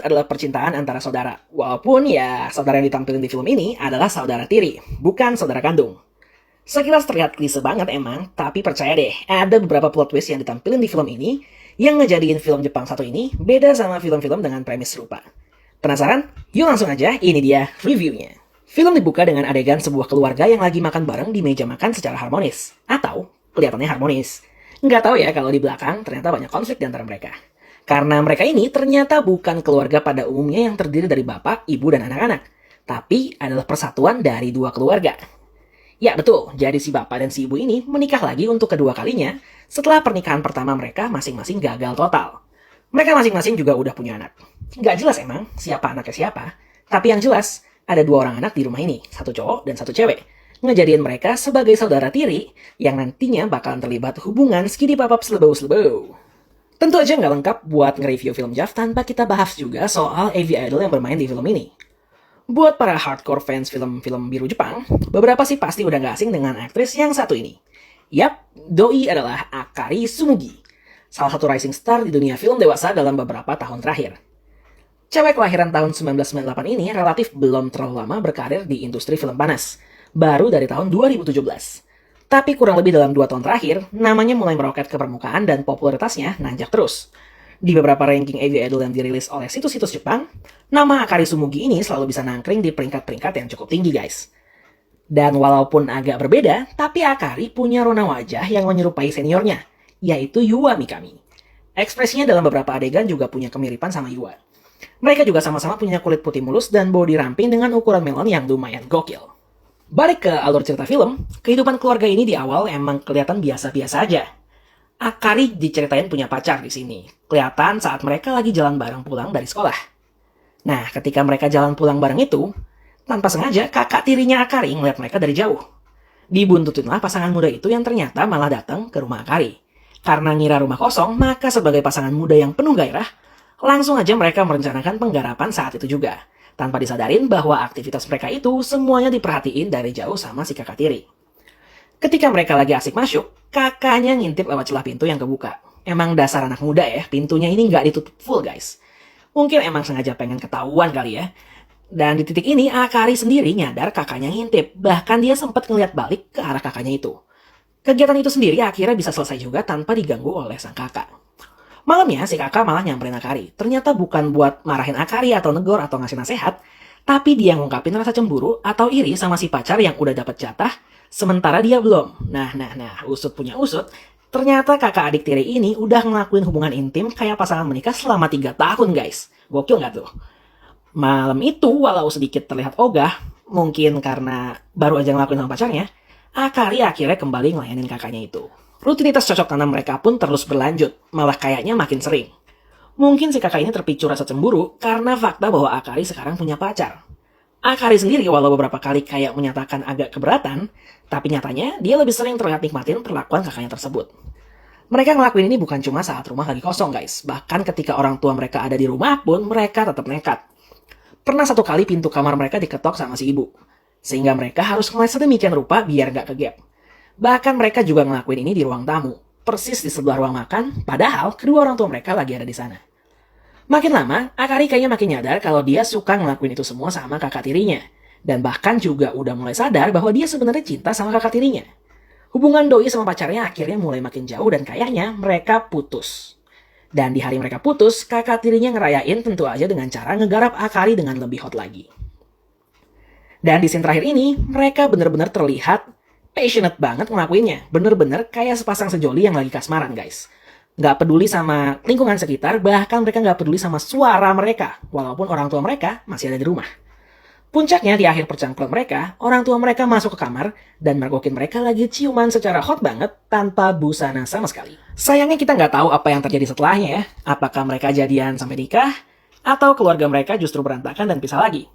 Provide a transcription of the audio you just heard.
adalah percintaan antara saudara. Walaupun ya, saudara yang ditampilkan di film ini adalah saudara tiri, bukan saudara kandung. Sekilas terlihat klise banget emang, tapi percaya deh, ada beberapa plot twist yang ditampilkan di film ini yang ngejadiin film Jepang satu ini beda sama film-film dengan premis serupa. Penasaran? Yuk langsung aja, ini dia reviewnya. Film dibuka dengan adegan sebuah keluarga yang lagi makan bareng di meja makan secara harmonis. Atau kelihatannya harmonis. Nggak tahu ya kalau di belakang ternyata banyak konflik di antara mereka. Karena mereka ini ternyata bukan keluarga pada umumnya yang terdiri dari bapak, ibu, dan anak-anak. Tapi adalah persatuan dari dua keluarga. Ya betul, jadi si bapak dan si ibu ini menikah lagi untuk kedua kalinya setelah pernikahan pertama mereka masing-masing gagal total. Mereka masing-masing juga udah punya anak. Nggak jelas emang siapa anaknya siapa, tapi yang jelas ada dua orang anak di rumah ini, satu cowok dan satu cewek. Ngejadiin mereka sebagai saudara tiri yang nantinya bakalan terlibat hubungan skidi papap selebau-selebau. Tentu aja nggak lengkap buat nge-review film JAV tanpa kita bahas juga soal AV Idol yang bermain di film ini. Buat para hardcore fans film-film biru Jepang, beberapa sih pasti udah gak asing dengan aktris yang satu ini. Yap, doi adalah Akari Sumugi, salah satu rising star di dunia film dewasa dalam beberapa tahun terakhir. Cewek kelahiran tahun 1998 ini relatif belum terlalu lama berkarir di industri film panas, baru dari tahun 2017. Tapi kurang lebih dalam 2 tahun terakhir, namanya mulai meroket ke permukaan dan popularitasnya nanjak terus. Di beberapa ranking AV Idol yang dirilis oleh situs-situs Jepang, nama Akari Sumugi ini selalu bisa nangkring di peringkat-peringkat yang cukup tinggi guys. Dan walaupun agak berbeda, tapi Akari punya rona wajah yang menyerupai seniornya, yaitu Yua Mikami. Ekspresinya dalam beberapa adegan juga punya kemiripan sama Yua. Mereka juga sama-sama punya kulit putih mulus dan body ramping dengan ukuran melon yang lumayan gokil. Balik ke alur cerita film, kehidupan keluarga ini di awal emang kelihatan biasa-biasa aja. Akari diceritain punya pacar di sini. Kelihatan saat mereka lagi jalan bareng pulang dari sekolah. Nah, ketika mereka jalan pulang bareng itu, tanpa sengaja kakak tirinya Akari ngeliat mereka dari jauh. Dibuntutinlah pasangan muda itu yang ternyata malah datang ke rumah Akari. Karena ngira rumah kosong, maka sebagai pasangan muda yang penuh gairah, langsung aja mereka merencanakan penggarapan saat itu juga. Tanpa disadarin bahwa aktivitas mereka itu semuanya diperhatiin dari jauh sama si kakak tiri. Ketika mereka lagi asik masuk, kakaknya ngintip lewat celah pintu yang kebuka. Emang dasar anak muda ya, pintunya ini nggak ditutup full guys. Mungkin emang sengaja pengen ketahuan kali ya. Dan di titik ini, Akari sendiri nyadar kakaknya ngintip. Bahkan dia sempat ngeliat balik ke arah kakaknya itu. Kegiatan itu sendiri akhirnya bisa selesai juga tanpa diganggu oleh sang kakak. Malamnya si kakak malah nyamperin Akari. Ternyata bukan buat marahin Akari atau negor atau ngasih nasihat, tapi dia ngungkapin rasa cemburu atau iri sama si pacar yang udah dapet jatah, sementara dia belum. Nah, usut punya usut. Ternyata kakak adik tiri ini udah ngelakuin hubungan intim kayak pasangan menikah selama 3 tahun guys. Gokil nggak tuh? Malam itu walau sedikit terlihat ogah, mungkin karena baru aja ngelakuin sama pacarnya, Akari akhirnya kembali ngelayanin kakaknya itu. Rutinitas cocok tanam mereka pun terus berlanjut, malah kayaknya makin sering. Mungkin si kakak ini terpicu rasa cemburu karena fakta bahwa Akari sekarang punya pacar. Akari sendiri walau beberapa kali kayak menyatakan agak keberatan, tapi nyatanya dia lebih sering terlihat nikmatin perlakuan kakaknya tersebut. Mereka ngelakuin ini bukan cuma saat rumah lagi kosong guys, bahkan ketika orang tua mereka ada di rumah pun mereka tetap nekat. Pernah satu kali pintu kamar mereka diketok sama si ibu, sehingga mereka harus ngeles sedemikian rupa biar gak kegap. Bahkan mereka juga ngelakuin ini di ruang tamu, persis di sebelah ruang makan, padahal kedua orang tua mereka lagi ada di sana. Makin lama, Akari kayaknya makin nyadar kalau dia suka ngelakuin itu semua sama kakak tirinya. Dan bahkan juga udah mulai sadar bahwa dia sebenarnya cinta sama kakak tirinya. Hubungan doi sama pacarnya akhirnya mulai makin jauh dan kayaknya mereka putus. Dan di hari mereka putus, kakak tirinya ngerayain tentu aja dengan cara ngegarap Akari dengan lebih hot lagi. Dan di scene terakhir ini, mereka bener-bener terlihat passionate banget ngelakuinnya. Bener-bener kayak sepasang sejoli yang lagi kasmaran guys. Gak peduli sama lingkungan sekitar, bahkan mereka gak peduli sama suara mereka, walaupun orang tua mereka masih ada di rumah. Puncaknya di akhir percangkulan mereka, orang tua mereka masuk ke kamar dan mergokin mereka lagi ciuman secara hot banget tanpa busana sama sekali. Sayangnya kita gak tahu apa yang terjadi setelahnya ya. Apakah mereka jadian sampai nikah, atau keluarga mereka justru berantakan dan pisah lagi.